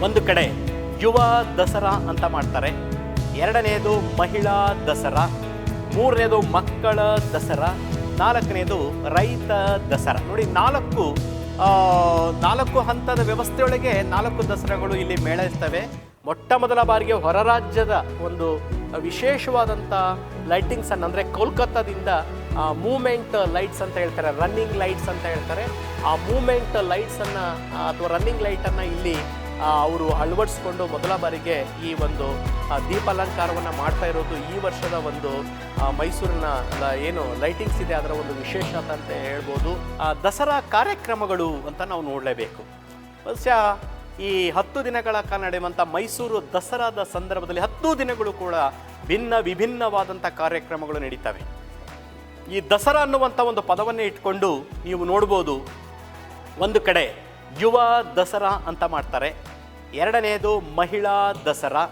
ಒಂದು ಕಡೆ ಯುವ ದಸರಾ ಅಂತ ಮಾಡ್ತಾರೆ, ಎರಡನೆಯದು ಮಹಿಳಾ ದಸರಾ, ಮೂರನೇದು ಮಕ್ಕಳ ದಸರಾ, ನಾಲ್ಕನೇದು ರೈತ ದಸರಾ. ನೋಡಿ, ನಾಲ್ಕು ಹಂತದ ವ್ಯವಸ್ಥೆಯೊಳಗೆ 4 ದಸರಾಗಳು ಇಲ್ಲಿ ಮೇಳೈಸ್ತವೆ. ಮೊಟ್ಟ ಮೊದಲ ಬಾರಿಗೆ ಹೊರ ರಾಜ್ಯದ ಒಂದು ವಿಶೇಷವಾದಂಥ ಲೈಟಿಂಗ್ಸ್ ಅನ್ನು, ಅಂದರೆ ಕೋಲ್ಕತ್ತಾದಿಂದ ಮೂಮೆಂಟ್ ಲೈಟ್ಸ್ ಅಂತ ಹೇಳ್ತಾರೆ, ರನ್ನಿಂಗ್ ಲೈಟ್ಸ್ ಅಂತ ಹೇಳ್ತಾರೆ, ಆ ಮೂಮೆಂಟ್ ಲೈಟ್ಸನ್ನು ಅಥವಾ ರನ್ನಿಂಗ್ ಲೈಟನ್ನು ಇಲ್ಲಿ ಅವರು ಅಳವಡಿಸ್ಕೊಂಡು ಮೊದಲ ಬಾರಿಗೆ ಈ ಒಂದು ದೀಪಾಲಂಕಾರವನ್ನು ಮಾಡ್ತಾ ಇರೋದು ಈ ವರ್ಷದ ಒಂದು ಮೈಸೂರಿನ ಏನು ಲೈಟಿಂಗ್ಸ್ ಇದೆ ಅದರ ಒಂದು ವಿಶೇಷತೆ ಅಂತ ಹೇಳ್ಬೋದು. ದಸರಾ ಕಾರ್ಯಕ್ರಮಗಳು ಅಂತ ನಾವು ನೋಡಲೇಬೇಕು. ಬಹುಶಃ ಈ 10 ದಿನಗಳ ಕಾಲ ನಡೆಯುವಂಥ ಮೈಸೂರು ದಸರಾದ ಸಂದರ್ಭದಲ್ಲಿ 10 ದಿನಗಳು ಕೂಡ ವಿಭಿನ್ನವಾದಂಥ ಕಾರ್ಯಕ್ರಮಗಳು ನಡೀತವೆ. ಈ ದಸರಾ ಅನ್ನುವಂಥ ಒಂದು ಪದವನ್ನೇ ಇಟ್ಕೊಂಡು ನೀವು ನೋಡ್ಬೋದು, ಒಂದು ಕಡೆ ಯುವ ದಸರಾ ಅಂತ ಮಾಡ್ತಾರೆ, ಎರಡನೆಯದು ಮಹಿಳಾ ದಸರಾ,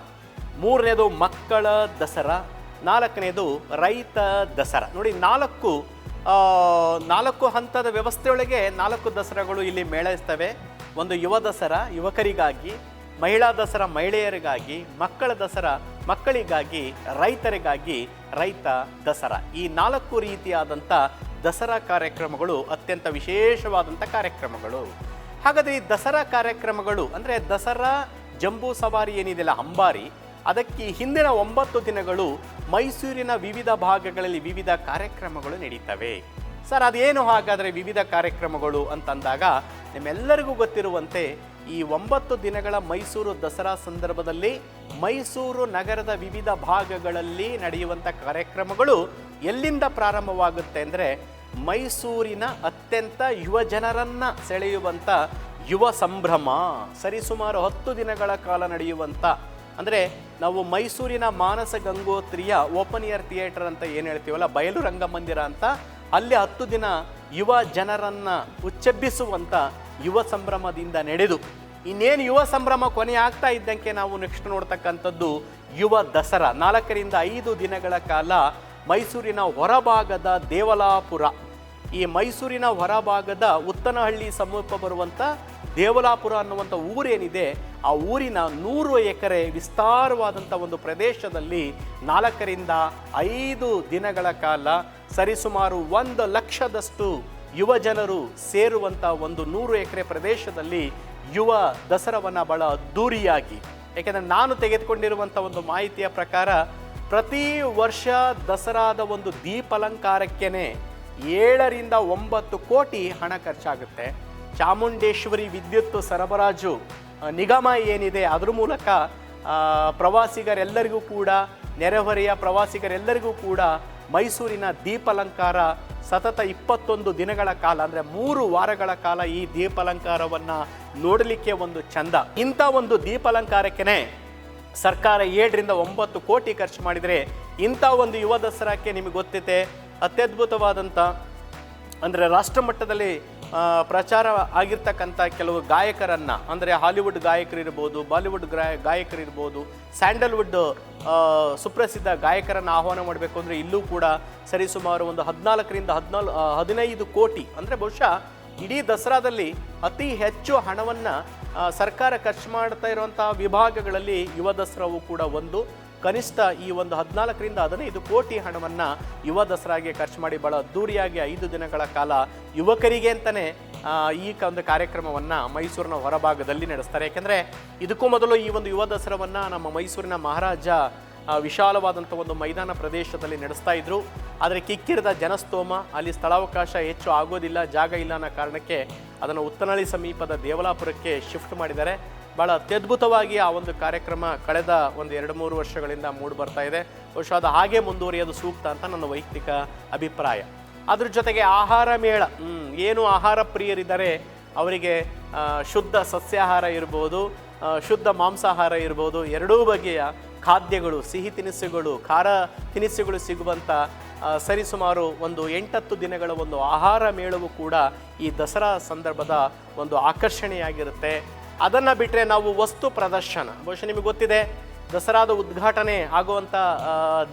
ಮೂರನೇದು ಮಕ್ಕಳ ದಸರಾ, ನಾಲ್ಕನೇದು ರೈತ ದಸರಾ. ನೋಡಿ, ನಾಲ್ಕು ಹಂತದ ವ್ಯವಸ್ಥೆಯೊಳಗೆ 4 ದಸರಾಗಳು ಇಲ್ಲಿ ಮೇಳೈಸ್ತವೆ. ಒಂದು ಯುವ ದಸರಾ ಯುವಕರಿಗಾಗಿ, ಮಹಿಳಾ ದಸರಾ ಮಹಿಳೆಯರಿಗಾಗಿ, ಮಕ್ಕಳ ದಸರಾ ಮಕ್ಕಳಿಗಾಗಿ, ರೈತರಿಗಾಗಿ ರೈತ ದಸರಾ. ಈ 4 ರೀತಿಯಾದಂಥ ದಸರಾ ಕಾರ್ಯಕ್ರಮಗಳು ಅತ್ಯಂತ ವಿಶೇಷವಾದಂಥ ಕಾರ್ಯಕ್ರಮಗಳು. ಹಾಗಾದರೆ ಈ ದಸರಾ ಕಾರ್ಯಕ್ರಮಗಳು ಅಂದರೆ ದಸರಾ ಜಂಬೂ ಸವಾರಿ ಏನಿದೆಯಲ್ಲ, ಅಂಬಾರಿ, ಅದಕ್ಕೆ ಹಿಂದಿನ 9 ದಿನಗಳು ಮೈಸೂರಿನ ವಿವಿಧ ಭಾಗಗಳಲ್ಲಿ ವಿವಿಧ ಕಾರ್ಯಕ್ರಮಗಳು ನಡೀತವೆ. ಸರ್, ಅದೇನು ಹಾಗಾದರೆ ವಿವಿಧ ಕಾರ್ಯಕ್ರಮಗಳು ಅಂತಂದಾಗ, ನಿಮ್ಮೆಲ್ಲರಿಗೂ ಗೊತ್ತಿರುವಂತೆ ಈ 9 ದಿನಗಳ ಮೈಸೂರು ದಸರಾ ಸಂದರ್ಭದಲ್ಲಿ ಮೈಸೂರು ನಗರದ ವಿವಿಧ ಭಾಗಗಳಲ್ಲಿ ನಡೆಯುವಂಥ ಕಾರ್ಯಕ್ರಮಗಳು ಎಲ್ಲಿಂದ ಪ್ರಾರಂಭವಾಗುತ್ತೆ ಅಂದರೆ, ಮೈಸೂರಿನ ಅತ್ಯಂತ ಯುವ ಜನರನ್ನು ಸೆಳೆಯುವಂಥ ಯುವ ಸಂಭ್ರಮ ಸರಿಸುಮಾರು 10 ದಿನಗಳ ಕಾಲ ನಡೆಯುವಂಥ, ಅಂದರೆ ನಾವು ಮೈಸೂರಿನ ಮಾನಸ ಗಂಗೋತ್ರಿಯ ಓಪನ್ ಏರ್ ಥಿಯೇಟರ್ ಅಂತ ಏನು ಹೇಳ್ತೀವಲ್ಲ, ಬಯಲು ರಂಗಮಂದಿರ ಅಂತ, ಅಲ್ಲಿ 10 ದಿನ ಯುವ ಜನರನ್ನು ಉಚ್ಚೆಬ್ಬಿಸುವಂಥ ಯುವ ಸಂಭ್ರಮದಿಂದ ನಡೆದು ಇನ್ನೇನು ಯುವ ಸಂಭ್ರಮ ಕೊನೆ ಆಗ್ತಾ ಇದ್ದಂಗೆ ನಾವು ನೆಕ್ಸ್ಟ್ ನೋಡ್ತಕ್ಕಂಥದ್ದು ಯುವ ದಸರಾ. 4 ರಿಂದ 5 ದಿನಗಳ ಕಾಲ ಮೈಸೂರಿನ ಹೊರಭಾಗದ ದೇವಲಾಪುರ, ಈ ಮೈಸೂರಿನ ಹೊರಭಾಗದ ಉತ್ತನಹಳ್ಳಿ ಸಮೀಪ ಬರುವಂಥ ದೇವಲಾಪುರ ಅನ್ನುವಂಥ ಊರೇನಿದೆ, ಆ ಊರಿನ 100 ಎಕರೆ ವಿಸ್ತಾರವಾದಂಥ ಒಂದು ಪ್ರದೇಶದಲ್ಲಿ 4 ರಿಂದ 5 ದಿನಗಳ ಕಾಲ ಸರಿಸುಮಾರು 1 ಲಕ್ಷದಷ್ಟು ಯುವ ಜನರು ಸೇರುವಂಥ ಒಂದು 100 ಎಕರೆ ಪ್ರದೇಶದಲ್ಲಿ ಯುವ ದಸರಾವನ್ನು ಬಹಳ ಅದ್ಧೂರಿಯಾಗಿ, ಯಾಕೆಂದರೆ ನಾನು ತೆಗೆದುಕೊಂಡಿರುವಂಥ ಒಂದು ಮಾಹಿತಿಯ ಪ್ರಕಾರ ಪ್ರತಿ ವರ್ಷ ದಸರಾದ ಒಂದು ದೀಪಾಲಂಕಾರಕ್ಕೇ 7 ರಿಂದ 9 ಕೋಟಿ ಹಣ ಖರ್ಚಾಗುತ್ತೆ. ಚಾಮುಂಡೇಶ್ವರಿ ವಿದ್ಯುತ್ ಸರಬರಾಜು ನಿಗಮ ಏನಿದೆ ಅದರ ಮೂಲಕ ಪ್ರವಾಸಿಗರೆಲ್ಲರಿಗೂ ಕೂಡ, ನೆರೆಹೊರೆಯ ಪ್ರವಾಸಿಗರೆಲ್ಲರಿಗೂ ಕೂಡ ಮೈಸೂರಿನ ದೀಪಾಲಂಕಾರ ಸತತ 21 ದಿನಗಳ ಕಾಲ, ಅಂದರೆ 3 ವಾರಗಳ ಕಾಲ ಈ ದೀಪಾಲಂಕಾರವನ್ನು ನೋಡಲಿಕ್ಕೆ ಒಂದು ಚಂದ. ಇಂಥ ಒಂದು ದೀಪಾಲಂಕಾರಕ್ಕೆ ಸರ್ಕಾರ 7 ರಿಂದ 9 ಕೋಟಿ ಖರ್ಚು ಮಾಡಿದರೆ, ಇಂಥ ಒಂದು ಯುವ ದಸರಾಕ್ಕೆ ನಿಮಗೆ ಗೊತ್ತಿದೆ ಅತ್ಯದ್ಭುತವಾದಂಥ, ಅಂದರೆ ರಾಷ್ಟ್ರ ಮಟ್ಟದಲ್ಲಿ ಪ್ರಚಾರ ಆಗಿರ್ತಕ್ಕಂಥ ಕೆಲವು ಗಾಯಕರನ್ನು, ಅಂದರೆ ಹಾಲಿವುಡ್ ಗಾಯಕರಿರ್ಬೋದು, ಬಾಲಿವುಡ್ ಗಾಯಕರಿರ್ಬೋದು, ಸ್ಯಾಂಡಲ್ವುಡ್ ಸುಪ್ರಸಿದ್ಧ ಗಾಯಕರನ್ನು ಆಹ್ವಾನ ಮಾಡಬೇಕು ಅಂದರೆ ಇಲ್ಲೂ ಕೂಡ ಸರಿಸುಮಾರು ಒಂದು 14 ರಿಂದ 15 ಕೋಟಿ, ಅಂದರೆ ಬಹುಶಃ ಇಡೀ ದಸರಾದಲ್ಲಿ ಅತಿ ಹೆಚ್ಚು ಹಣವನ್ನು ಸರ್ಕಾರ ಖರ್ಚು ಮಾಡ್ತಾ ಇರುವಂಥ ವಿಭಾಗಗಳಲ್ಲಿ ಯುವ ದಸರಾವು ಕೂಡ ಒಂದು. ಕನಿಷ್ಠ ಈ ಒಂದು 14 ರಿಂದ 15 ಕೋಟಿ ಹಣವನ್ನು ಯುವ ದಸರಾಗೆ ಖರ್ಚು ಮಾಡಿ ಭಾಳ ಅದ್ಧೂರಿಯಾಗಿ 5 ದಿನಗಳ ಕಾಲ ಯುವಕರಿಗೆ ಅಂತಲೇ ಈ ಒಂದು ಕಾರ್ಯಕ್ರಮವನ್ನು ಮೈಸೂರಿನ ಹೊರಭಾಗದಲ್ಲಿ ನಡೆಸ್ತಾರೆ. ಯಾಕೆಂದರೆ ಇದಕ್ಕೂ ಮೊದಲು ಈ ಒಂದು ಯುವ ದಸರಾವನ್ನು ನಮ್ಮ ಮೈಸೂರಿನ ಮಹಾರಾಜ ವಿಶಾಲವಾದಂಥ ಒಂದು ಮೈದಾನ ಪ್ರದೇಶದಲ್ಲಿ ನಡೆಸ್ತಾ ಇದ್ರು. ಆದರೆ ಕಿಕ್ಕಿರಿದ ಜನಸ್ತೋಮ, ಅಲ್ಲಿ ಸ್ಥಳಾವಕಾಶ ಹೆಚ್ಚು ಆಗೋದಿಲ್ಲ, ಜಾಗ ಇಲ್ಲ ಅನ್ನೋ ಕಾರಣಕ್ಕೆ ಅದನ್ನು ಉತ್ತನಹಳ್ಳಿ ಸಮೀಪದ ದೇವಲಾಪುರಕ್ಕೆ ಶಿಫ್ಟ್ ಮಾಡಿದ್ದಾರೆ. ಭಾಳ ಅತ್ಯದ್ಭುತವಾಗಿ ಆ ಒಂದು ಕಾರ್ಯಕ್ರಮ ಕಳೆದ ಒಂದು 2-3 ವರ್ಷಗಳಿಂದ ಮೂಡಿ ಬರ್ತಾ ಇದೆ. ಬಹುಶಃ ಅದು ಹಾಗೆ ಮುಂದುವರಿಯೋದು ಸೂಕ್ತ ಅಂತ ನನ್ನ ವೈಯಕ್ತಿಕ ಅಭಿಪ್ರಾಯ. ಅದ್ರ ಜೊತೆಗೆ ಆಹಾರ ಮೇಳ, ಏನು ಆಹಾರ ಪ್ರಿಯರಿದ್ದಾರೆ ಅವರಿಗೆ ಶುದ್ಧ ಸಸ್ಯಾಹಾರ ಇರ್ಬೋದು, ಶುದ್ಧ ಮಾಂಸಾಹಾರ ಇರ್ಬೋದು, ಎರಡೂ ಬಗೆಯ ಖಾದ್ಯಗಳು, ಸಿಹಿ ತಿನಿಸುಗಳು, ಖಾರ ತಿನಿಸುಗಳು ಸಿಗುವಂಥ ಸರಿಸುಮಾರು ಒಂದು 8-10 ದಿನಗಳ ಒಂದು ಆಹಾರ ಮೇಳವು ಕೂಡ ಈ ದಸರಾ ಸಂದರ್ಭದ ಒಂದು ಆಕರ್ಷಣೆಯಾಗಿರುತ್ತೆ. ಅದನ್ನು ಬಿಟ್ಟರೆ ನಾವು ವಸ್ತು ಪ್ರದರ್ಶನ, ಬಹುಶಃ ನಿಮಗೆ ಗೊತ್ತಿದೆ ದಸರಾದ ಉದ್ಘಾಟನೆ ಆಗುವಂಥ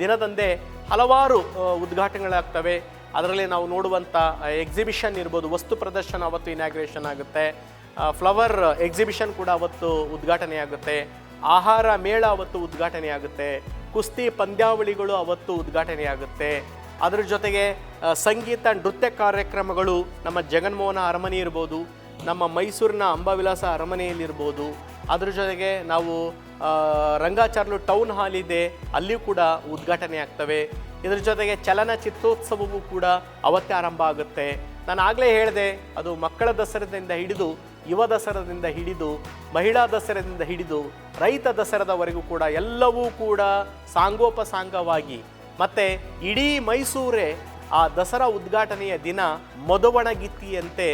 ದಿನದಂದೇ ಹಲವಾರು ಉದ್ಘಾಟನೆಗಳಾಗ್ತವೆ. ಅದರಲ್ಲಿ ನಾವು ನೋಡುವಂಥ ಎಕ್ಸಿಬಿಷನ್ ಇರ್ಬೋದು, ವಸ್ತು ಪ್ರದರ್ಶನ ಅವತ್ತು ಇನಾಗ್ರೇಷನ್ ಆಗುತ್ತೆ. ಫ್ಲವರ್ ಎಕ್ಸಿಬಿಷನ್ ಕೂಡ ಅವತ್ತು ಉದ್ಘಾಟನೆ ಆಗುತ್ತೆ, ಆಹಾರ ಮೇಳ ಅವತ್ತು ಉದ್ಘಾಟನೆ ಆಗುತ್ತೆ, ಕುಸ್ತಿ ಪಂದ್ಯಾವಳಿಗಳು ಅವತ್ತು ಉದ್ಘಾಟನೆ ಆಗುತ್ತೆ. ಅದರ ಜೊತೆಗೆ ಸಂಗೀತ ನೃತ್ಯ ಕಾರ್ಯಕ್ರಮಗಳು ನಮ್ಮ ಜಗನ್ಮೋಹನ ಅರಮನೆ ಇರ್ಬೋದು, ನಮ್ಮ ಮೈಸೂರಿನ ಅಂಬಾವಿಲಾಸ ಅರಮನೆಯಲ್ಲಿರ್ಬೋದು. ಅದರ ಜೊತೆಗೆ ನಾವು ರಂಗಾಚಾರ್ಲು ಟೌನ್ ಹಾಲ್ ಇದೆ, ಅಲ್ಲಿಯೂ ಕೂಡ ಉದ್ಘಾಟನೆ ಆಗ್ತವೆ. ಇದರ ಜೊತೆಗೆ ಚಲನಚಿತ್ರೋತ್ಸವವೂ ಕೂಡ ಅವತ್ತೇ ಆರಂಭ ಆಗುತ್ತೆ. ನಾನು ಆಗಲೇ ಹೇಳಿದೆ, ಅದು ಮಕ್ಕಳ ದಸರಾದಿಂದ ಹಿಡಿದು ಯುವ ದಸರಾದಿಂದ ಹಿಡಿದು ಮಹಿಳಾ ದಸರಾದಿಂದ ಹಿಡಿದು ರೈತ ದಸರಾದವರೆಗೂ ಕೂಡ ಎಲ್ಲವೂ ಕೂಡ ಸಾಂಗೋಪಸಾಂಗವಾಗಿ ಮತ್ತು ಇಡೀ ಮೈಸೂರೇ ಆ ದಸರಾ ಉದ್ಘಾಟನೆಯ ದಿನ ಮಧುವಣಗಿತ್ತಿಯಂತೆ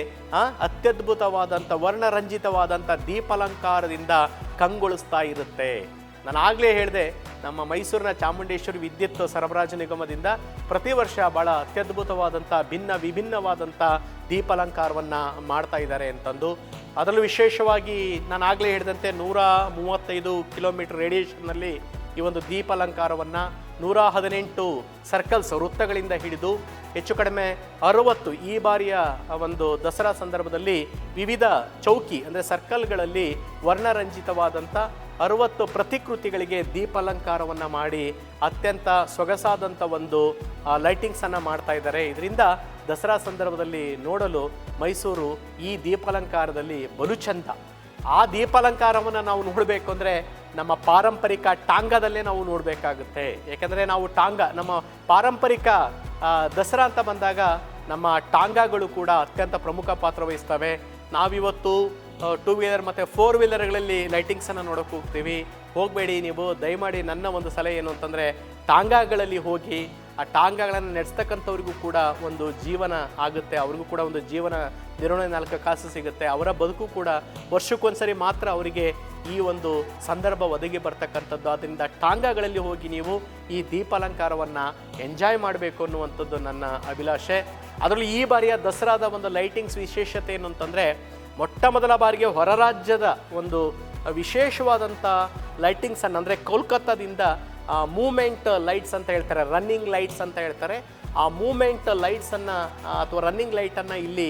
ಅತ್ಯದ್ಭುತವಾದಂಥ ವರ್ಣರಂಜಿತವಾದಂಥ ದೀಪಾಲಂಕಾರದಿಂದ ಕಂಗೊಳಿಸ್ತಾ ಇರುತ್ತೆ. ನಾನು ಆಗಲೇ ಹೇಳಿದೆ, ನಮ್ಮ ಮೈಸೂರಿನ ಚಾಮುಂಡೇಶ್ವರಿ ವಿದ್ಯುತ್ ಸರಬರಾಜು ನಿಗಮದಿಂದ ಪ್ರತಿ ವರ್ಷ ಭಾಳ ಅತ್ಯದ್ಭುತವಾದಂಥ ವಿಭಿನ್ನವಾದಂಥ ದೀಪಾಲಂಕಾರವನ್ನು ಮಾಡ್ತಾ ಇದ್ದಾರೆ ಅಂತಂದು. ಅದರಲ್ಲೂ ವಿಶೇಷವಾಗಿ ನಾನು ಆಗಲೇ ಹೇಳಿದಂತೆ 135 ಕಿಲೋಮೀಟರ್ ರೇಡಿಯೇಷನ್ನಲ್ಲಿ ಈ ಒಂದು ದೀಪಾಲಂಕಾರವನ್ನು 118 ಸರ್ಕಲ್ಸ್ ವೃತ್ತಗಳಿಂದ ಹಿಡಿದು ಹೆಚ್ಚು ಕಡಿಮೆ 60 ಈ ಬಾರಿಯ ಒಂದು ದಸರಾ ಸಂದರ್ಭದಲ್ಲಿ ವಿವಿಧ ಚೌಕಿ ಅಂದರೆ ಸರ್ಕಲ್ಗಳಲ್ಲಿ ವರ್ಣರಂಜಿತವಾದಂಥ 60 ಪ್ರತಿಕೃತಿಗಳಿಗೆ ದೀಪಾಲಂಕಾರವನ್ನು ಮಾಡಿ ಅತ್ಯಂತ ಸೊಗಸಾದಂಥ ಒಂದು ಲೈಟಿಂಗ್ಸನ್ನು ಮಾಡ್ತಾ ಇದ್ದಾರೆ. ಇದರಿಂದ ದಸರಾ ಸಂದರ್ಭದಲ್ಲಿ ನೋಡಲು ಮೈಸೂರು ಈ ದೀಪಾಲಂಕಾರದಲ್ಲಿ ಬಲು ಚಂದ. ಆ ದೀಪಾಲಂಕಾರವನ್ನು ನಾವು ನೋಡಬೇಕು ಅಂದರೆ ನಮ್ಮ ಪಾರಂಪರಿಕ ಟಾಂಗಾದಲ್ಲೇ ನಾವು ನೋಡಬೇಕಾಗುತ್ತೆ. ಯಾಕೆಂದರೆ ನಾವು ನಮ್ಮ ಪಾರಂಪರಿಕ ದಸರಾ ಅಂತ ಬಂದಾಗ ನಮ್ಮ ಟಾಂಗಾಗಳು ಕೂಡ ಅತ್ಯಂತ ಪ್ರಮುಖ ಪಾತ್ರ ವಹಿಸ್ತವೆ. ನಾವಿವತ್ತು 2 ವೀಲರ್ ಮತ್ತು 4 ವೀಲರ್ಗಳಲ್ಲಿ ಲೈಟಿಂಗ್ಸನ್ನು ನೋಡೋಕೆ ಹೋಗ್ತೀವಿ. ಹೋಗಬೇಡಿ ನೀವು, ದಯಮಾಡಿ ನನ್ನ ಒಂದು ಸಲಹೆ ಏನು ಅಂತಂದರೆ ಟಾಂಗಾಗಳಲ್ಲಿ ಹೋಗಿ ಆ ಟಾಂಗಾಗಳನ್ನು ನಡೆಸ್ತಕ್ಕಂಥವ್ರಿಗೂ ಕೂಡ ಒಂದು ಜೀವನ ಆಗುತ್ತೆ, ಅವ್ರಿಗೂ ಕೂಡ ಒಂದು ಜೀವನ ನಿರ್ವಹಣೆ 4 ಕಾಸು ಸಿಗುತ್ತೆ. ಅವರ ಬದುಕು ಕೂಡ ವರ್ಷಕ್ಕೊಂದ್ಸರಿ ಮಾತ್ರ ಅವರಿಗೆ ಈ ಒಂದು ಸಂದರ್ಭ ಒದಗಿ ಬರ್ತಕ್ಕಂಥದ್ದು. ಆದ್ದರಿಂದ ಟಾಂಗಾಗಳಲ್ಲಿ ಹೋಗಿ ನೀವು ಈ ದೀಪಾಲಂಕಾರವನ್ನು ಎಂಜಾಯ್ ಮಾಡಬೇಕು ಅನ್ನುವಂಥದ್ದು ನನ್ನ ಅಭಿಲಾಷೆ. ಅದರಲ್ಲೂ ಈ ಬಾರಿಯ ದಸರಾದ ಒಂದು ಲೈಟಿಂಗ್ಸ್ ವಿಶೇಷತೆ ಏನು ಅಂತಂದರೆ, ಮೊಟ್ಟ ಮೊದಲ ಬಾರಿಗೆ ಹೊರ ರಾಜ್ಯದ ಒಂದು ವಿಶೇಷವಾದಂಥ ಲೈಟಿಂಗ್ಸನ್ನು ಅಂದರೆ ಕೋಲ್ಕತ್ತಾದಿಂದ ಮೂಮೆಂಟ್ ಲೈಟ್ಸ್ ಅಂತ ಹೇಳ್ತಾರೆ, ರನ್ನಿಂಗ್ ಲೈಟ್ಸ್ ಅಂತ ಹೇಳ್ತಾರೆ. ಆ ಮೂಮೆಂಟ್ ಲೈಟ್ಸನ್ನು ಅಥವಾ ರನ್ನಿಂಗ್ ಲೈಟನ್ನು ಇಲ್ಲಿ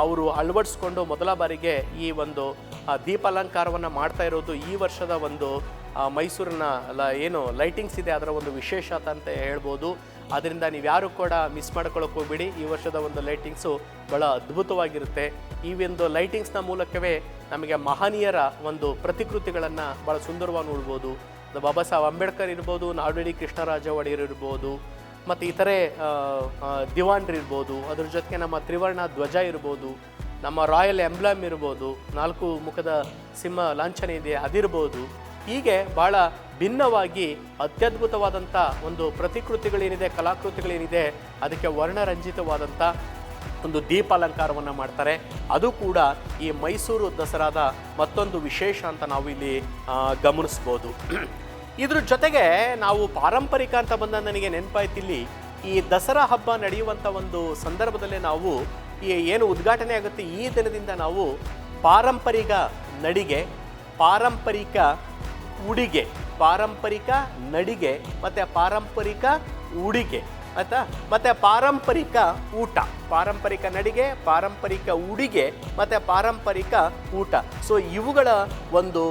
ಅವರು ಅಳವಡಿಸ್ಕೊಂಡು ಮೊದಲ ಬಾರಿಗೆ ಈ ಒಂದು ದೀಪಾಲಂಕಾರವನ್ನು ಮಾಡ್ತಾ ಇರೋದು ಈ ವರ್ಷದ ಒಂದು ಮೈಸೂರಿನ ಏನು ಲೈಟಿಂಗ್ಸ್ ಇದೆ ಅದರ ಒಂದು ವಿಶೇಷತೆ ಅಂತ ಹೇಳ್ಬೋದು. ಆದ್ದರಿಂದ ನೀವು ಯಾರು ಕೂಡ ಮಿಸ್ ಮಾಡ್ಕೊಳ್ಳೋಕೆ ಹೋಗ್ಬೇಡಿ. ಈ ವರ್ಷದ ಒಂದು ಲೈಟಿಂಗ್ಸು ಭಾಳ ಅದ್ಭುತವಾಗಿರುತ್ತೆ. ಈ ಒಂದು ಲೈಟಿಂಗ್ಸ್ನ ಮೂಲಕವೇ ನಮಗೆ ಮಹನೀಯರ ಒಂದು ಪ್ರತಿಕೃತಿಗಳನ್ನು ಭಾಳ ಸುಂದರವಾಗಿ ನೋಡ್ಬೋದು. ಬಾಬಾ ಸಾಹೇಬ್ ಅಂಬೇಡ್ಕರ್ ಇರ್ಬೋದು, ನಾಲ್ವಡಿ ಕೃಷ್ಣರಾಜ ಒಡೆಯರ್ ಇರ್ಬೋದು, ಮತ್ತು ಇತರೆ ದಿವಾನ್ರು ಇರ್ಬೋದು. ಅದ್ರ ಜೊತೆಗೆ ನಮ್ಮ ತ್ರಿವರ್ಣ ಧ್ವಜ ಇರ್ಬೋದು, ನಮ್ಮ ರಾಯಲ್ ಎಂಬ್ಲಮ್ ಇರ್ಬೋದು, 4 ಮುಖದ ಸಿಂಹ ಲಾಂಛನ ಇದೆ ಅದಿರ್ಬೋದು. ಹೀಗೆ ಭಾಳ ಭಿನ್ನವಾಗಿ ಅತ್ಯದ್ಭುತವಾದಂಥ ಒಂದು ಪ್ರತಿಕೃತಿಗಳೇನಿದೆ, ಕಲಾಕೃತಿಗಳೇನಿದೆ, ಅದಕ್ಕೆ ವರ್ಣರಂಜಿತವಾದಂಥ ಒಂದು ದೀಪಾಲಂಕಾರವನ್ನು ಮಾಡ್ತಾರೆ. ಅದು ಕೂಡ ಈ ಮೈಸೂರು ದಸರಾದ ಮತ್ತೊಂದು ವಿಶೇಷ ಅಂತ ನಾವು ಇಲ್ಲಿ ಗಮನಿಸ್ಬೋದು. ಇದ್ರ ಜೊತೆಗೆ ನಾವು ಪಾರಂಪರಿಕ ಅಂತ ಬಂದ ನನಗೆ ನೆನಪಾಯ್ತಿಲ್ಲಿ ಈ ದಸರಾ ಹಬ್ಬ ನಡೆಯುವಂಥ ಒಂದು ಸಂದರ್ಭದಲ್ಲೇ ನಾವು ಈ ಏನು ಉದ್ಘಾಟನೆ ಆಗುತ್ತೆ ಈ ದಿನದಿಂದ ನಾವು ಪಾರಂಪರಿಕ ನಡಿಗೆ, ಪಾರಂಪರಿಕ ಉಡಿಗೆ, ಪಾರಂಪರಿಕ ನಡಿಗೆ ಮತ್ತು ಪಾರಂಪರಿಕ ಉಡಿಗೆ ಆಯಿತಾ, ಮತ್ತು ಪಾರಂಪರಿಕ ಊಟ, ಪಾರಂಪರಿಕ ನಡಿಗೆ, ಪಾರಂಪರಿಕ ಉಡಿಗೆ ಮತ್ತು ಪಾರಂಪರಿಕ ಊಟ. ಸೊ ಇವುಗಳ ಒಂದು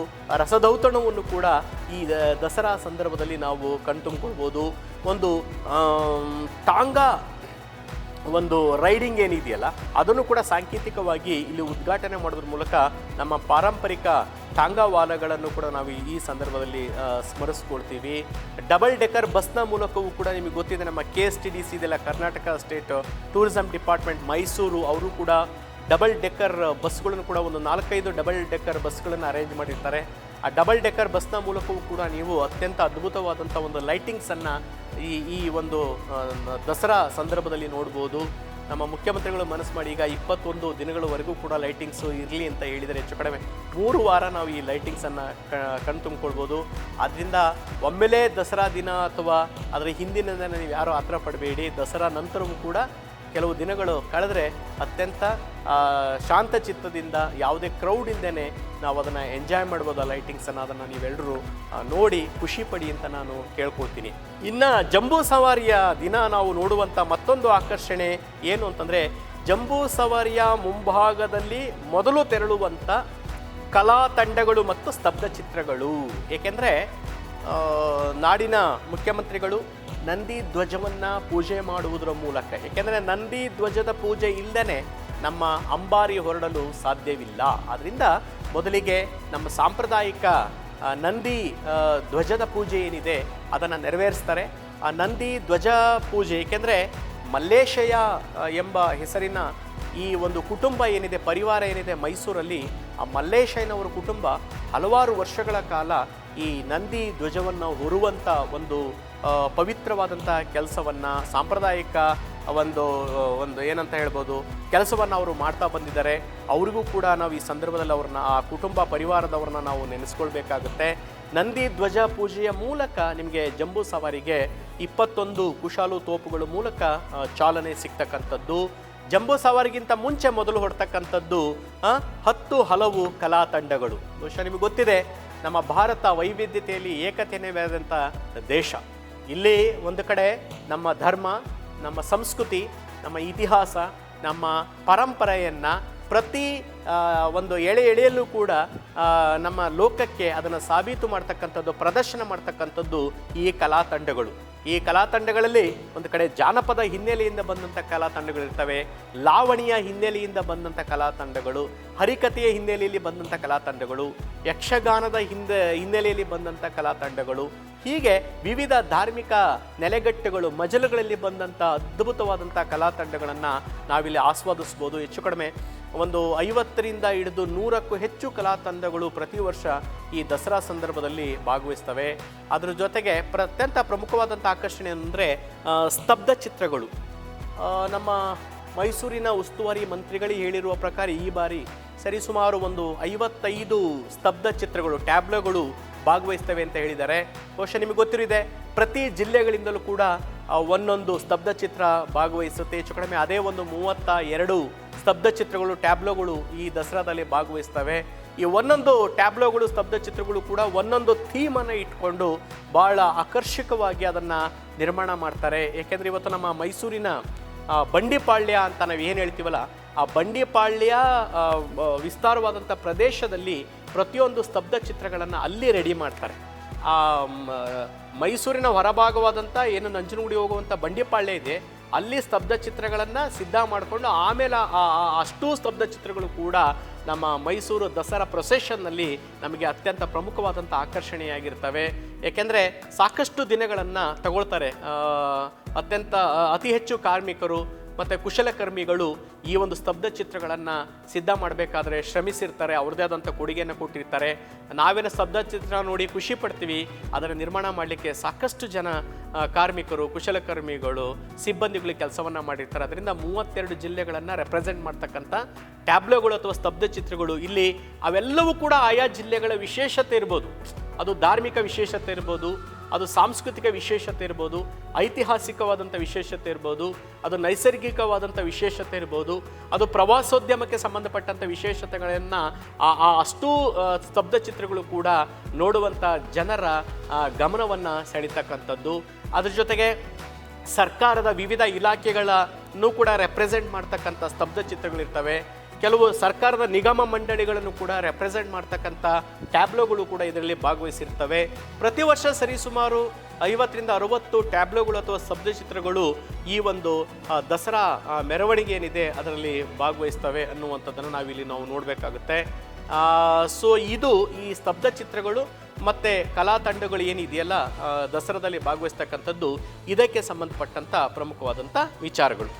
ರಸದೌತಣವನ್ನು ಕೂಡ ಈ ದಸರಾ ಸಂದರ್ಭದಲ್ಲಿ ನಾವು ಕಣ್ತುಂಬ್ಕೊಳ್ಬೋದು. ಒಂದು ಟಾಂಗಾ ಒಂದು ರೈಡಿಂಗ್ ಏನಿದೆಯಲ್ಲ ಅದನ್ನು ಕೂಡ ಸಾಂಕೇತಿಕವಾಗಿ ಇಲ್ಲಿ ಉದ್ಘಾಟನೆ ಮಾಡೋದ್ರ ಮೂಲಕ ನಮ್ಮ ಪಾರಂಪರಿಕ ಟಾಂಗಾವಾಲಗಳನ್ನು ಕೂಡ ನಾವು ಈ ಸಂದರ್ಭದಲ್ಲಿ ಸ್ಮರಿಸ್ಕೊಳ್ತೀವಿ. ಡಬಲ್ ಡೆಕ್ಕರ್ ಬಸ್ನ ಮೂಲಕವೂ ಕೂಡ ನಿಮಗೆ ಗೊತ್ತಿದೆ, ನಮ್ಮ KSTDC ಇದೆಲ್ಲ Karnataka state tourism department Mysuru ಅವರು ಕೂಡ ಡಬಲ್ ಡೆಕ್ಕರ್ ಬಸ್ಗಳನ್ನು ಕೂಡ ಒಂದು 4-5 ಡಬಲ್ ಡೆಕ್ಕರ್ ಬಸ್ಗಳನ್ನು ಅರೇಂಜ್ ಮಾಡಿರ್ತಾರೆ. ಆ ಡಬಲ್ ಡೆಕ್ಕರ್ ಬಸ್ನ ಮೂಲಕವೂ ಕೂಡ ನೀವು ಅತ್ಯಂತ ಅದ್ಭುತವಾದಂಥ ಒಂದು ಲೈಟಿಂಗ್ಸನ್ನು ಈ ಒಂದು ದಸರಾ ಸಂದರ್ಭದಲ್ಲಿ ನೋಡ್ಬೋದು. ನಮ್ಮ ಮುಖ್ಯಮಂತ್ರಿಗಳು ಮನಸ್ಸು ಮಾಡಿ ಈಗ 21 ದಿನಗಳವರೆಗೂ ಕೂಡ ಲೈಟಿಂಗ್ಸು ಇರಲಿ ಅಂತ ಹೇಳಿದರೆ ಹೆಚ್ಚು ಕಡಿಮೆ 3 ವಾರ ನಾವು ಈ ಲೈಟಿಂಗ್ಸನ್ನು ಕಣ್ತುಂಬ್ಕೊಳ್ಬೋದು. ಆದ್ದರಿಂದ ಒಮ್ಮೆಲೇ ದಸರಾ ದಿನ ಅಥವಾ ಅದರ ಹಿಂದಿನ ದಿನ ನೀವು ಯಾರೂ ಆತರ ಪಡಬೇಡಿ. ದಸರಾ ನಂತರವೂ ಕೂಡ ಕೆಲವು ದಿನಗಳು ಕಳೆದ್ರೆ ಅತ್ಯಂತ ಶಾಂತ ಚಿತ್ತದಿಂದ ಯಾವುದೇ ಕ್ರೌಡ್ ಇಲ್ಲದೇ ನಾವು ಅದನ್ನು ಎಂಜಾಯ್ ಮಾಡ್ಬೋದು. ಆ ಲೈಟಿಂಗ್ಸನ್ನು ಅದನ್ನು ನೀವೆಲ್ಲರೂ ನೋಡಿ ಖುಷಿ ಪಡಿ ಅಂತ ನಾನು ಕೇಳ್ಕೊಳ್ತೀನಿ. ಇನ್ನು ಜಂಬೂ ಸವಾರಿಯ ದಿನ ನಾವು ನೋಡುವಂಥ ಮತ್ತೊಂದು ಆಕರ್ಷಣೆ ಏನು ಅಂತಂದರೆ, ಜಂಬೂ ಸವಾರಿಯ ಮುಂಭಾಗದಲ್ಲಿ ಮೊದಲು ತೆರಳುವಂಥ ಕಲಾ ತಂಡಗಳು ಮತ್ತು ಸ್ತಬ್ಧ ಚಿತ್ರಗಳು. ಏಕೆಂದರೆ ನಾಡಿನ ಮುಖ್ಯಮಂತ್ರಿಗಳು ನಂದಿ ಧ್ವಜವನ್ನು ಪೂಜೆ ಮಾಡುವುದರ ಮೂಲಕ, ಏಕೆಂದರೆ ನಂದಿ ಧ್ವಜದ ಪೂಜೆ ಇಲ್ಲದೇ ನಮ್ಮ ಅಂಬಾರಿ ಹೊರಡಲು ಸಾಧ್ಯವಿಲ್ಲ. ಆದ್ದರಿಂದ ಮೊದಲಿಗೆ ನಮ್ಮ ಸಾಂಪ್ರದಾಯಿಕ ನಂದಿ ಧ್ವಜದ ಪೂಜೆ ಏನಿದೆ ಅದನ್ನು ನೆರವೇರಿಸ್ತಾರೆ. ಆ ನಂದಿ ಧ್ವಜ ಪೂಜೆ, ಏಕೆಂದರೆ ಮಲ್ಲೇಶಯ್ಯ ಎಂಬ ಹೆಸರಿನ ಈ ಒಂದು ಕುಟುಂಬ ಏನಿದೆ, ಪರಿವಾರ ಏನಿದೆ ಮೈಸೂರಲ್ಲಿ, ಆ ಮಲ್ಲೇಶಯ್ಯನವರ ಕುಟುಂಬ ಹಲವಾರು ವರ್ಷಗಳ ಕಾಲ ಈ ನಂದಿ ಧ್ವಜವನ್ನು ಹೊರುವಂಥ ಒಂದು ಪವಿತ್ರವಾದಂಥ ಕೆಲಸವನ್ನು, ಸಾಂಪ್ರದಾಯಿಕ ಒಂದು ಏನಂತ ಹೇಳ್ಬೋದು ಕೆಲಸವನ್ನು ಅವರು ಮಾಡ್ತಾ ಬಂದಿದ್ದಾರೆ. ಅವರಿಗೂ ಕೂಡ ನಾವು ಈ ಸಂದರ್ಭದಲ್ಲಿ ಅವ್ರನ್ನ, ಆ ಕುಟುಂಬ ಪರಿವಾರದವ್ರನ್ನ ನಾವು ನೆನೆಸ್ಕೊಳ್ಬೇಕಾಗುತ್ತೆ. ನಂದಿ ಧ್ವಜ ಪೂಜೆಯ ಮೂಲಕ ನಿಮಗೆ ಜಂಬೂ ಸವಾರಿಗೆ 21 ಕುಶಾಲು ತೋಪುಗಳ ಮೂಲಕ ಚಾಲನೆ ಸಿಗ್ತಕ್ಕಂಥದ್ದು. ಜಂಬೂ ಸವಾರಿಗಿಂತ ಮುಂಚೆ ಮೊದಲು ಹೊಡ್ತಕ್ಕಂಥದ್ದು 10 ಹಲವು ಕಲಾ ತಂಡಗಳು. ಬಹುಶಃ ನಿಮಗೆ ಗೊತ್ತಿದೆ, ನಮ್ಮ ಭಾರತ ವೈವಿಧ್ಯತೆಯಲ್ಲಿ ಏಕತೆಯೇ ಬೆಳೆದಂಥ ದೇಶ. ಇಲ್ಲಿ ಒಂದು ಕಡೆ ನಮ್ಮ ಧರ್ಮ, ನಮ್ಮ ಸಂಸ್ಕೃತಿ, ನಮ್ಮ ಇತಿಹಾಸ, ನಮ್ಮ ಪರಂಪರೆಯನ್ನು ಪ್ರತಿ ಒಂದು ಎಳೆಯಲ್ಲೂ ಕೂಡ ನಮ್ಮ ಲೋಕಕ್ಕೆ ಅದನ್ನು ಸಾಬೀತು ಮಾಡ್ತಕ್ಕಂಥದ್ದು, ಪ್ರದರ್ಶನ ಮಾಡ್ತಕ್ಕಂಥದ್ದು ಈ ಕಲಾ ತಂಡಗಳು. ಈ ಕಲಾ ತಂಡಗಳಲ್ಲಿ ಒಂದು ಕಡೆ ಜಾನಪದ ಹಿನ್ನೆಲೆಯಿಂದ ಬಂದಂಥ ಕಲಾ ತಂಡಗಳಿರ್ತವೆ, ಲಾವಣಿಯ ಹಿನ್ನೆಲೆಯಿಂದ ಬಂದಂಥ ಕಲಾ ತಂಡಗಳು, ಹರಿಕಥೆಯ ಹಿನ್ನೆಲೆಯಲ್ಲಿ ಬಂದಂಥ ಕಲಾ ತಂಡಗಳು, ಯಕ್ಷಗಾನದ ಹಿನ್ನೆಲೆಯಲ್ಲಿ ಬಂದಂಥ ಕಲಾ ತಂಡಗಳು, ಹೀಗೆ ವಿವಿಧ ಧಾರ್ಮಿಕ ನೆಲೆಗಟ್ಟುಗಳು, ಮಜಲುಗಳಲ್ಲಿ ಬಂದಂಥ ಅದ್ಭುತವಾದಂಥ ಕಲಾ ತಂಡಗಳನ್ನು ನಾವಿಲ್ಲಿ ಆಸ್ವಾದಿಸ್ಬೋದು. ಹೆಚ್ಚು ಕಡಿಮೆ ಒಂದು 50ರಿಂದ ಹಿಡಿದು 100ಕ್ಕೂ ಹೆಚ್ಚು ಕಲಾ ತಂಡಗಳು ಪ್ರತಿ ವರ್ಷ ಈ ದಸರಾ ಸಂದರ್ಭದಲ್ಲಿ ಭಾಗವಹಿಸ್ತವೆ. ಅದರ ಜೊತೆಗೆ ಅತ್ಯಂತ ಪ್ರಮುಖವಾದಂಥ ಆಕರ್ಷಣೆ ಅಂದರೆ ಸ್ತಬ್ಧ ಚಿತ್ರಗಳು. ನಮ್ಮ ಮೈಸೂರಿನ ಉಸ್ತುವಾರಿ ಮಂತ್ರಿಗಳು ಹೇಳಿರುವ ಪ್ರಕಾರ ಈ ಬಾರಿ ಸರಿಸುಮಾರು ಒಂದು 55 ಸ್ತಬ್ಧ ಚಿತ್ರಗಳು, ಟ್ಯಾಬ್ಲೋಗಳು ಭಾಗವಹಿಸ್ತವೆ ಅಂತ ಹೇಳಿದ್ದಾರೆ. ಬಹುಶಃ ನಿಮಗೆ ಗೊತ್ತಿರಿದೆ, ಪ್ರತಿ ಜಿಲ್ಲೆಗಳಿಂದಲೂ ಕೂಡ ಒಂದೊಂದು ಸ್ತಬ್ಧ ಚಿತ್ರ ಭಾಗವಹಿಸುತ್ತೆ. ಹೆಚ್ಚು ಕಡಿಮೆ ಅದೇ ಒಂದು 32 ಸ್ತಬ್ಧ ಚಿತ್ರಗಳು, ಟ್ಯಾಬ್ಲೋಗಳು ಈ ದಸರಾದಲ್ಲಿ ಭಾಗವಹಿಸ್ತವೆ. ಈ ಒಂದೊಂದು ಟ್ಯಾಬ್ಲೋಗಳು, ಸ್ತಬ್ಧ ಚಿತ್ರಗಳು ಕೂಡ ಒಂದೊಂದು ಥೀಮನ್ನು ಇಟ್ಕೊಂಡು ಭಾಳ ಆಕರ್ಷಕವಾಗಿ ಅದನ್ನು ನಿರ್ಮಾಣ ಮಾಡ್ತಾರೆ. ಏಕೆಂದರೆ ಇವತ್ತು ನಮ್ಮ ಮೈಸೂರಿನ ಬಂಡಿಪಾಳ್ಯ ಅಂತ ನಾವು ಏನು ಹೇಳ್ತೀವಲ್ಲ, ಆ ಬಂಡಿಪಾಳ್ಯ ವಿಸ್ತಾರವಾದಂಥ ಪ್ರದೇಶದಲ್ಲಿ ಪ್ರತಿಯೊಂದು ಸ್ತಬ್ಧ ಚಿತ್ರಗಳನ್ನು ಅಲ್ಲಿ ರೆಡಿ ಮಾಡ್ತಾರೆ. ಆ ಮೈಸೂರಿನ ಹೊರಭಾಗವಾದಂಥ ಏನು ನಂಜನಗೂಡಿ ಹೋಗುವಂಥ ಬಂಡಿಪಾಳ್ಯ ಇದೆ, ಅಲ್ಲಿ ಸ್ತಬ್ಧ ಚಿತ್ರಗಳನ್ನು ಸಿದ್ಧ ಮಾಡಿಕೊಂಡು ಆಮೇಲೆ ಅಷ್ಟೂ ಸ್ತಬ್ಧ ಚಿತ್ರಗಳು ಕೂಡ ನಮ್ಮ ಮೈಸೂರು ದಸರಾ ಪ್ರೊಸೆಷನ್ನಲ್ಲಿ ನಮಗೆ ಅತ್ಯಂತ ಪ್ರಮುಖವಾದಂಥ ಆಕರ್ಷಣೆಯಾಗಿರ್ತವೆ. ಏಕೆಂದರೆ ಸಾಕಷ್ಟು ದಿನಗಳನ್ನು ತಗೊಳ್ತಾರೆ. ಅತಿ ಹೆಚ್ಚು ಕಾರ್ಮಿಕರು ಮತ್ತು ಕುಶಲಕರ್ಮಿಗಳು ಈ ಒಂದು ಸ್ತಬ್ಧ ಚಿತ್ರಗಳನ್ನು ಸಿದ್ಧ ಮಾಡಬೇಕಾದ್ರೆ ಶ್ರಮಿಸಿರ್ತಾರೆ, ಅವ್ರದ್ದೇ ಆದಂಥ ಕೊಡುಗೆಯನ್ನು ಕೊಟ್ಟಿರ್ತಾರೆ. ನಾವೇನು ಸ್ತಬ್ಧ ಚಿತ್ರ ನೋಡಿ ಖುಷಿ ಪಡ್ತೀವಿ, ಅದರ ನಿರ್ಮಾಣ ಮಾಡಲಿಕ್ಕೆ ಸಾಕಷ್ಟು ಜನ ಕಾರ್ಮಿಕರು, ಕುಶಲಕರ್ಮಿಗಳು, ಸಿಬ್ಬಂದಿಗಳು ಕೆಲಸವನ್ನು ಮಾಡಿರ್ತಾರೆ. ಅದರಿಂದ 32 ಜಿಲ್ಲೆಗಳನ್ನು ರೆಪ್ರೆಸೆಂಟ್ ಮಾಡ್ತಕ್ಕಂಥ ಟ್ಯಾಬ್ಲೋಗಳು ಅಥವಾ ಸ್ತಬ್ಧ ಚಿತ್ರಗಳು ಇಲ್ಲಿ ಅವೆಲ್ಲವೂ ಕೂಡ ಆಯಾ ಜಿಲ್ಲೆಗಳ ವಿಶೇಷತೆ ಇರ್ಬೋದು. ಅದು ಧಾರ್ಮಿಕ ವಿಶೇಷತೆ ಇರ್ಬೋದು, ಅದು ಸಾಂಸ್ಕೃತಿಕ ವಿಶೇಷತೆ ಇರ್ಬೋದು, ಐತಿಹಾಸಿಕವಾದಂಥ ವಿಶೇಷತೆ ಇರ್ಬೋದು, ಅದು ನೈಸರ್ಗಿಕವಾದಂಥ ವಿಶೇಷತೆ ಇರ್ಬೋದು, ಅದು ಪ್ರವಾಸೋದ್ಯಮಕ್ಕೆ ಸಂಬಂಧಪಟ್ಟಂಥ ವಿಶೇಷತೆಗಳನ್ನು ಅಷ್ಟೂ ಸ್ತಬ್ಧ ಚಿತ್ರಗಳು ಕೂಡ ನೋಡುವಂಥ ಜನರ ಗಮನವನ್ನು ಸೆಳೀತಕ್ಕಂಥದ್ದು. ಅದ್ರ ಜೊತೆಗೆ ಸರ್ಕಾರದ ವಿವಿಧ ಇಲಾಖೆಗಳನ್ನು ಕೂಡ ರೆಪ್ರೆಸೆಂಟ್ ಮಾಡ್ತಕ್ಕಂಥ ಸ್ತಬ್ಧ ಚಿತ್ರಗಳಿರ್ತವೆ. ಕೆಲವು ಸರ್ಕಾರದ ನಿಗಮ ಮಂಡಳಿಗಳನ್ನು ಕೂಡ ರೆಪ್ರೆಸೆಂಟ್ ಮಾಡ್ತಕ್ಕಂಥ ಟ್ಯಾಬ್ಲೋಗಳು ಕೂಡ ಇದರಲ್ಲಿ ಭಾಗವಹಿಸಿರ್ತವೆ. ಪ್ರತಿ ವರ್ಷ ಸರಿಸುಮಾರು 50ರಿಂದ 60 ಟ್ಯಾಬ್ಲೋಗಳು ಅಥವಾ ಸ್ತಬ್ಧ ಚಿತ್ರಗಳು ಈ ಒಂದು ದಸರಾ ಮೆರವಣಿಗೆ ಏನಿದೆ ಅದರಲ್ಲಿ ಭಾಗವಹಿಸ್ತವೆ ಅನ್ನುವಂಥದ್ದನ್ನು ನಾವು ನೋಡಬೇಕಾಗುತ್ತೆ. ಸೊ ಇದು ಈ ಸ್ತಬ್ಧ ಚಿತ್ರಗಳು ಮತ್ತು ಕಲಾ ತಂಡಗಳು ಏನಿದೆಯಲ್ಲ ದಸರಾದಲ್ಲಿ ಭಾಗವಹಿಸ್ತಕ್ಕಂಥದ್ದು, ಇದಕ್ಕೆ ಸಂಬಂಧಪಟ್ಟಂಥ ಪ್ರಮುಖವಾದಂಥ ವಿಚಾರಗಳು.